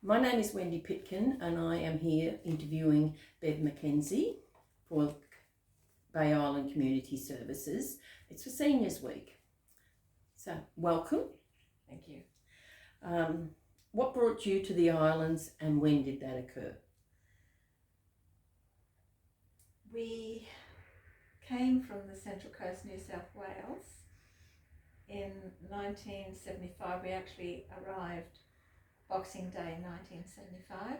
My name is Wendy Pitkin and I am here interviewing Bev MacKenzie for Bay Island Community Services. It's for Seniors Week. So, welcome. Thank you. What brought you to the islands and when did that occur? We came from the Central Coast, New South Wales. In 1975, we actually arrived Boxing Day 1975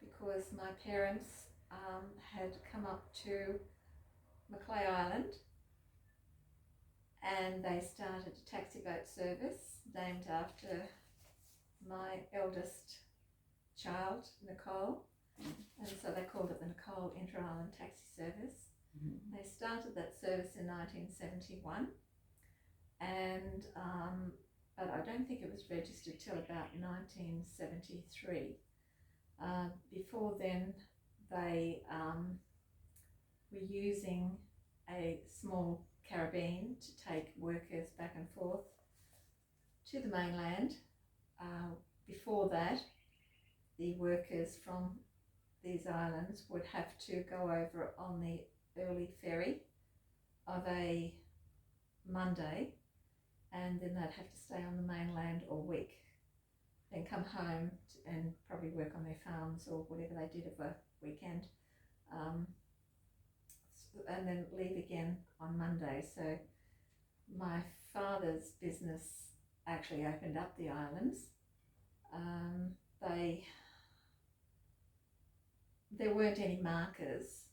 because my parents had come up to Macleay Island and they started a taxi boat service named after my eldest child, Nicole, and so they called it the Nicole Inter-Island Taxi Service. They started that service in 1971 and but I don't think it was registered till about 1973. Before then, they were using a small carabine to take workers back and forth to the mainland. Before that, the workers from these islands would have to go over on the early ferry of a Monday, and then they'd have to stay on the mainland all week, then come home and probably work on their farms or whatever they did of a weekend, and then leave again on Monday. So my father's business actually opened up the islands. There weren't any markers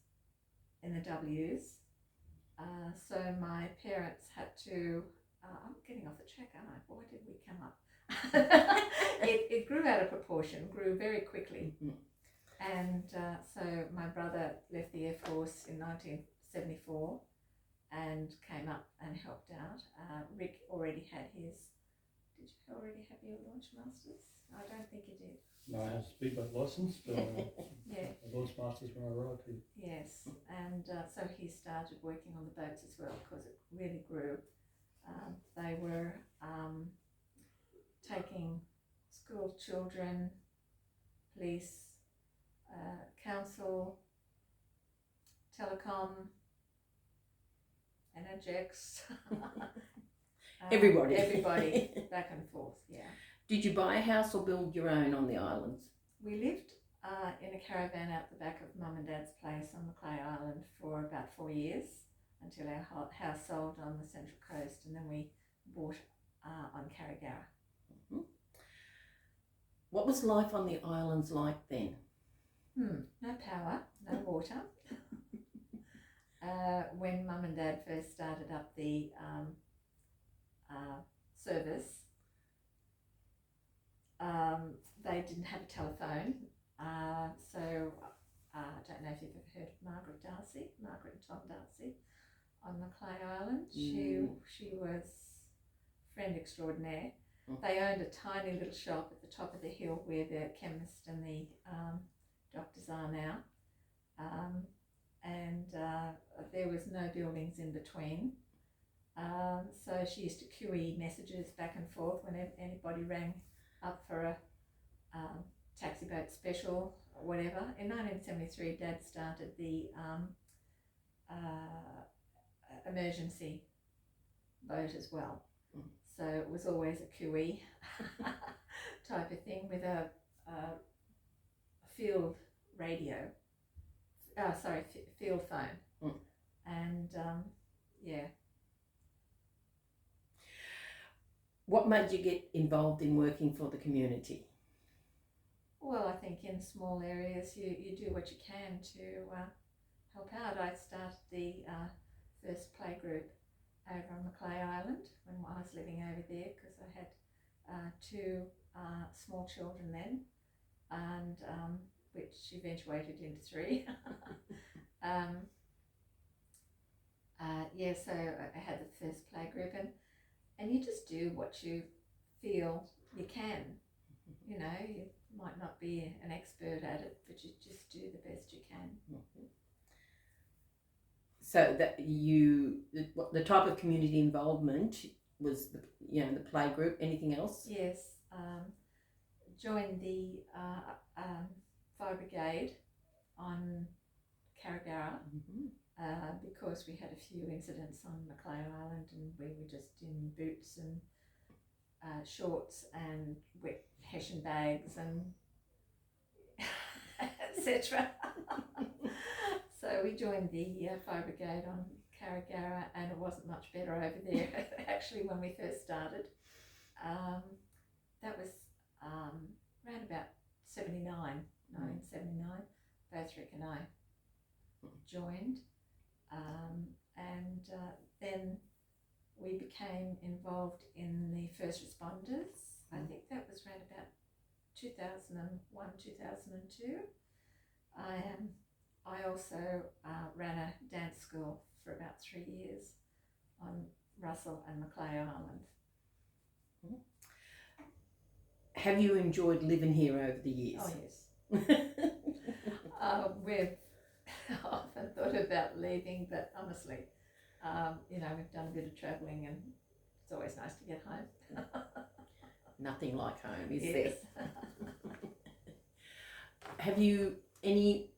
in the W's, so my parents had to, I'm getting off the track, aren't I? Why did we come up? It grew out of proportion, grew very quickly. And so my brother left the Air Force in 1974 and came up and helped out. Rick already had his, did you already have your launch masters? I don't think you did. No, I have a speedboat licence, but Yeah. I launch masters when I arrived here. Yes, and so he started working on the boats as well because it really grew. They were taking school children, police, council, telecom, energetics. Everybody. Everybody, back and forth, yeah. Did you buy a house or build your own on the islands? We lived in a caravan out the back of Mum and Dad's place on Macleay Island for about 4 years until our house sold on the Central Coast, and then we bought on Carrigara. What was life on the islands like then? No power, no water. When Mum and Dad first started up the service, they didn't have a telephone, so I don't know if you've ever heard of Margaret and Tom Darcy on Macleay Island. She was friend extraordinaire. They owned a tiny little shop at the top of the hill where the chemist and the doctors are now, and there was no buildings in between. So she used to QE messages back and forth whenever anybody rang up for a taxi boat special or whatever. In 1973, Dad started the emergency boat as well. So it was always a QE type of thing with a field radio, field phone. And yeah. What made you get involved in working for the community? Well, I think in small areas you do what you can to help out. I started the first playgroup over on Macleay Island when I was living over there because I had two small children then, and which eventuated into three. So I had the first playgroup, and you just do what you feel you can. You know, you might not be an expert at it, but you just do the best you can. So that the type of community involvement was the play group. Anything else? Yes, joined the fire brigade on Carragara because we had a few incidents on Macleay Island, and we were just in boots and shorts and wet hessian bags and etc. So we joined the fire brigade on Carragara, and it wasn't much better over there actually when we first started. That was around about 1979. Both Rick and I joined, and then we became involved in the first responders. I think that was around about 2001, 2002. I also ran a dance school for about 3 years on Russell and Macleay Island. Have you enjoyed living here over the years? Oh yes. We've often thought about leaving, but honestly, we've done a bit of travelling, and it's always nice to get home. Nothing like home, is Yes. there? Have you any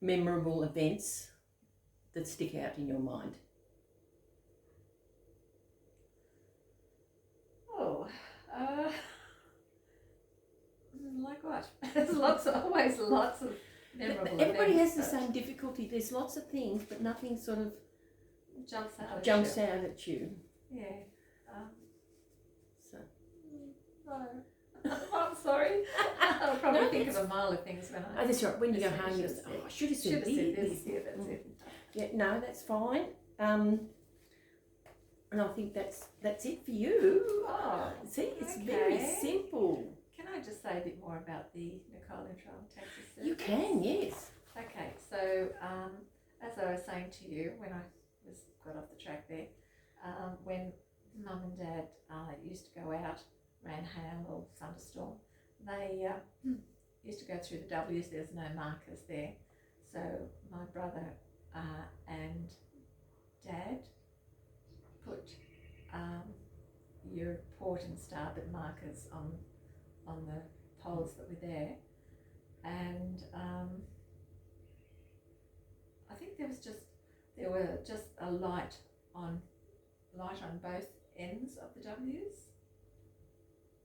memorable events that stick out in your mind? Oh, like what? There's always lots of memorable Everybody has events, the same difficulty. There's lots of things, but nothing sort of jumps out at you. Yeah. So. No. I'm sorry. I'll probably think of a mile of things when I... Oh, that's right. When you go home, you should say, I should have said this. Yeah, that's it. Yeah, no, that's fine. And I think that's it for you. Oh, see, it's very okay. simple. Can I just say a bit more about the Nicole Intrail Taxi Service? You can, yes. Okay, so as I was saying to you when I got off the track there, when Mum and Dad used to go out, ran hail or thunderstorm, they used to go through the W's. There's no markers there, so my brother and Dad put your port and starboard markers on the poles that were there, and I think there were just a light on both ends of the W's.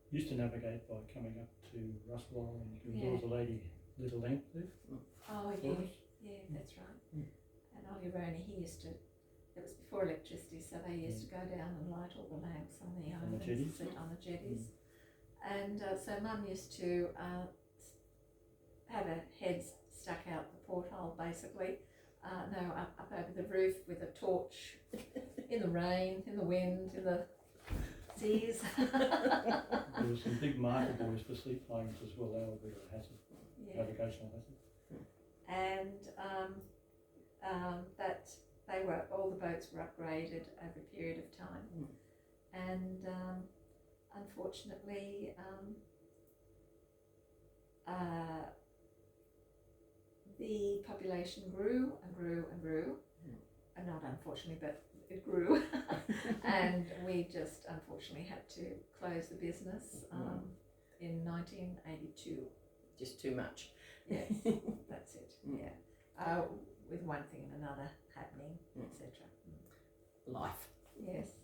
Used to navigate by coming up to Russell Island. There was Yeah. always a lady lit a lamp there. Oh for yeah, us. yeah, that's right. Mm. And Ollie Roney, it was before electricity, so they used to go down and light all the lamps on the islands, jetties. on the jetties. And so Mum used to have her head stuck out the porthole, basically. Up over the roof with a torch in the rain, in the wind, in the seas. There was some big marker buoys for seaplanes as well. They were a bit of a hassle, navigational hassle. And that all the boats were upgraded over a period of time. And unfortunately, the population grew and grew and grew. Not unfortunately, but it grew. And we just unfortunately had to close the business in 1982. Just too much. Yes, that's it. Yeah, with one thing and another happening, etc. Life. Yes.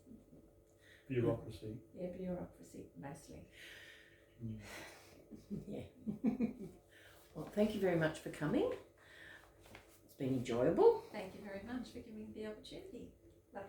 Bureaucracy. Yeah, bureaucracy mostly. Yeah. Well, thank you very much for coming. It's been enjoyable. Thank you very much for giving me the opportunity.